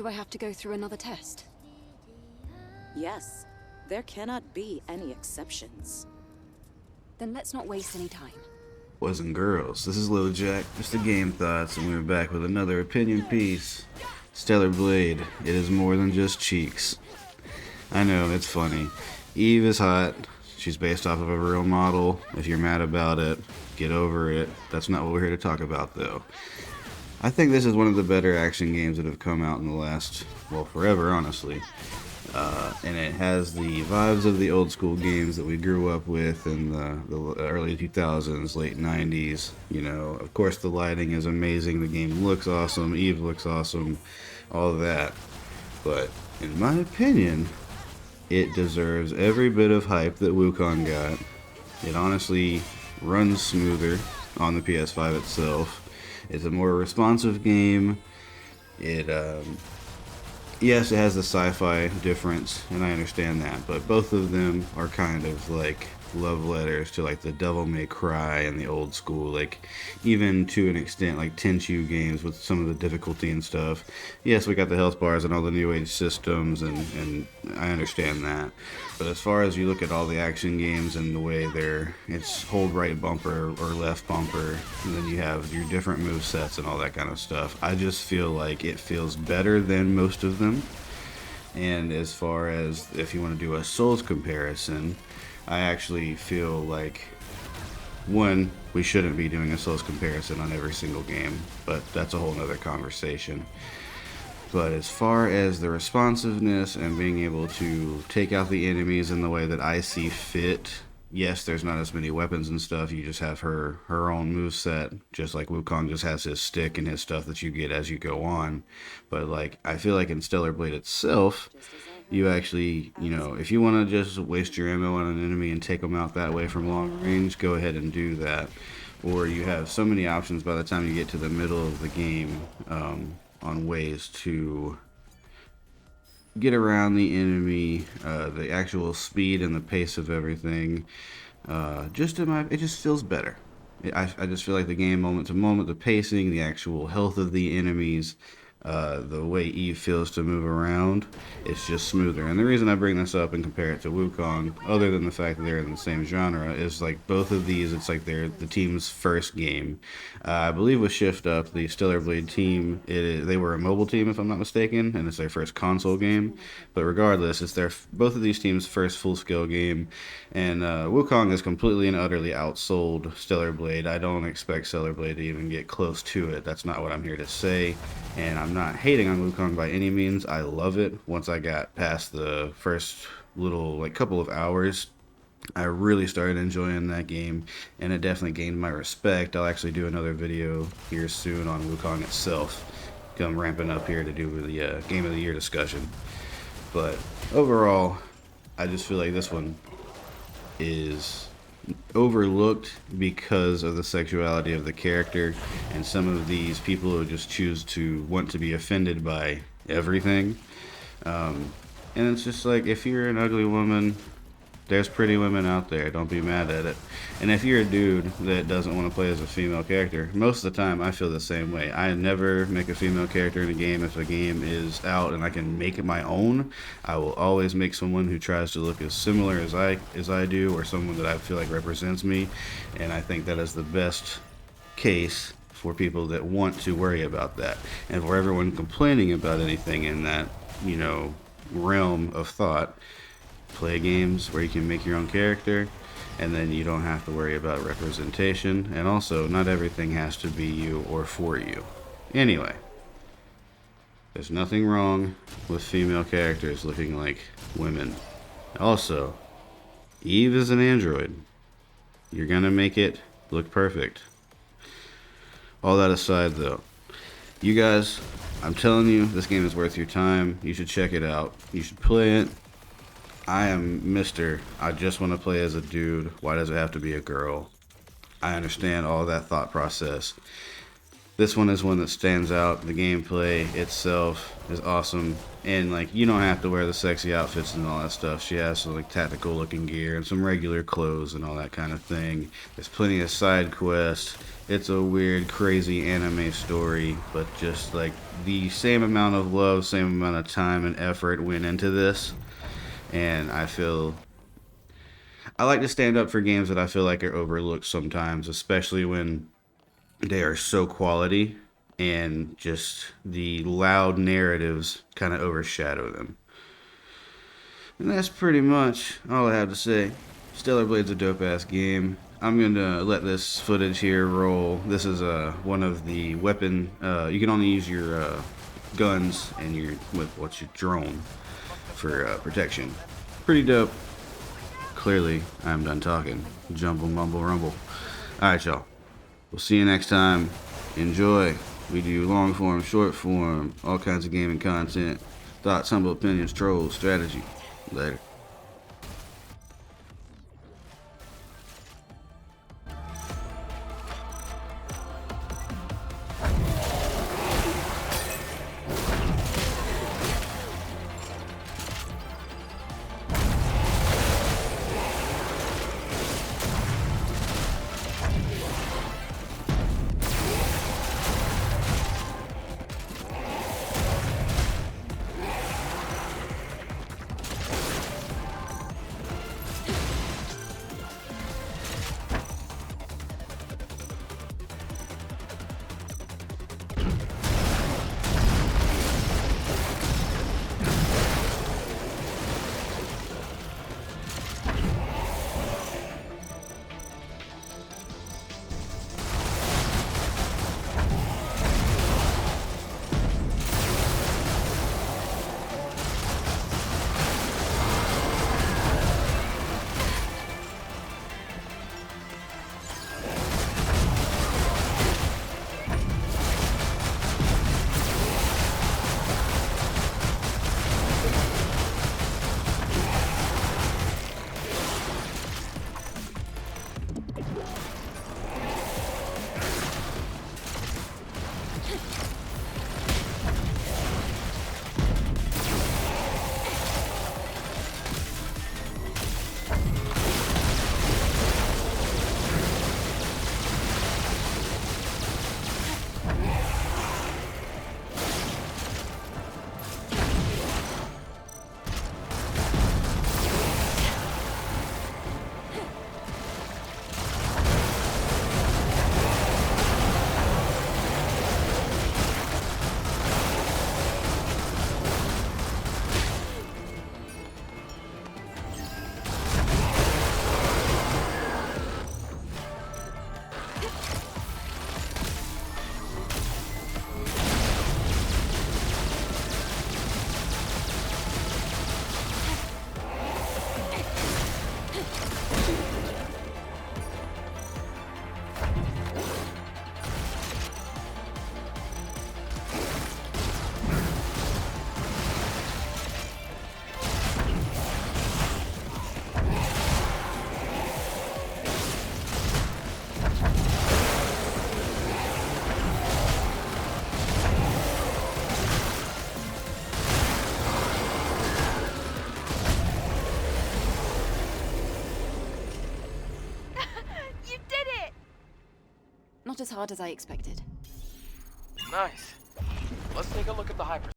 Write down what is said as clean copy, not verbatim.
Do I have to go through another test? Yes. There cannot be any exceptions. Then let's not waste any time. Boys and girls, this is Lil Jack, Mr. GameTHOTS, and we're back with another opinion piece. Stellar Blade, it is more than just cheeks. I know, it's funny. Eve is hot. She's based off of a real model. If you're mad about it, get over it. That's not what we're here to talk about, though. I think this is one of the better action games that have come out in the last, well, forever, honestly. And it has the vibes of the old school games that we grew up with in the early 2000s, late 90s. You know, of course the lighting is amazing, the game looks awesome, Eve looks awesome, all of that. But in my opinion, it deserves every bit of hype that Wukong got. It honestly runs smoother on the PS5 itself. It's a more responsive game. Yes, it has the sci-fi difference, and I understand that, but both of them are kind of like love letters to like the Devil May Cry and the old school, like even to an extent like Tenchu games with some of the difficulty and stuff. Yes, we got the health bars and all the new age systems, and I understand that. But as far as you look at all the action games and the way it's hold right bumper or left bumper, and then you have your different move sets and all that kind of stuff, I just feel like it feels better than most of them. And as far as if you want to do a Souls comparison, I actually feel like, one, we shouldn't be doing a Souls comparison on every single game, but that's a whole nother conversation. But as far as the responsiveness and being able to take out the enemies in the way that I see fit, yes, there's not as many weapons and stuff. You just have her own moveset, just like Wukong just has his stick and his stuff that you get as you go on. But like, I feel like in Stellar Blade itself, you actually, you know, if you want to just waste your ammo on an enemy and take them out that way from long range, go ahead and do that. Or you have so many options by the time you get to the middle of the game on ways to get around the enemy, the actual speed and the pace of everything. It just feels better. I just feel like the game moment to moment, the pacing, the actual health of the enemies, the way Eve feels to move around, it's just smoother. And the reason I bring this up and compare it to Wukong, other than the fact that they're in the same genre, is like both of these, it's like they're the team's first game. I believe with Shift Up, the Stellar Blade team, they were a mobile team if I'm not mistaken, and it's their first console game. But regardless, it's both of these teams' first full-scale game, and Wukong is completely and utterly outsold Stellar Blade. I don't expect Stellar Blade to even get close to it. That's not what I'm here to say, and I'm not hating on Wukong by any means. I love it. Once I got past the first little couple of hours, I really started enjoying that game, and it definitely gained my respect. I'll actually do another video here soon on Wukong itself. I'm ramping up here to do the Game of the Year discussion. But overall, I just feel like this one is overlooked because of the sexuality of the character and some of these people who just choose to want to be offended by everything. And it's just like, if you're an ugly woman, there's pretty women out there, don't be mad at it. And if you're a dude that doesn't want to play as a female character, most of the time I feel the same way. I never make a female character in a game. If a game is out and I can make it my own, I will always make someone who tries to look as similar as I do, or someone that I feel like represents me. And I think that is the best case for people that want to worry about that. And for everyone complaining about anything in that, you know, realm of thought, play games where you can make your own character, and then you don't have to worry about representation. And also, not everything has to be you or for you. Anyway, there's nothing wrong with female characters looking like women. Also, Eve is an android. You're gonna make it look perfect. All that aside, though, you guys, I'm telling you, this game is worth your time. You should check it out. You should play it. I am Mr. I just want to play as a dude. Why does it have to be a girl? I understand all that thought process. This one is one that stands out. The gameplay itself is awesome. And like, you don't have to wear the sexy outfits and all that stuff. She has some like tactical looking gear and some regular clothes and all that kind of thing. There's plenty of side quests. It's a weird, crazy anime story, but just like the same amount of love, same amount of time and effort went into this. And I like to stand up for games that I feel like are overlooked sometimes, especially when they are so quality and just the loud narratives kind of overshadow them. And that's pretty much all I have to say. Stellar Blade's a dope ass game. I'm gonna let this footage here roll. This is one of the weapon. You can only use your guns and your drone for protection. Pretty dope. Clearly, I'm done talking. Jumble, mumble, rumble. All right, y'all. We'll see you next time. Enjoy. We do long form, short form, all kinds of gaming content. Thoughts, humble opinions, trolls, strategy. Later. Not as hard as I expected. Nice. Let's take a look at the hyper.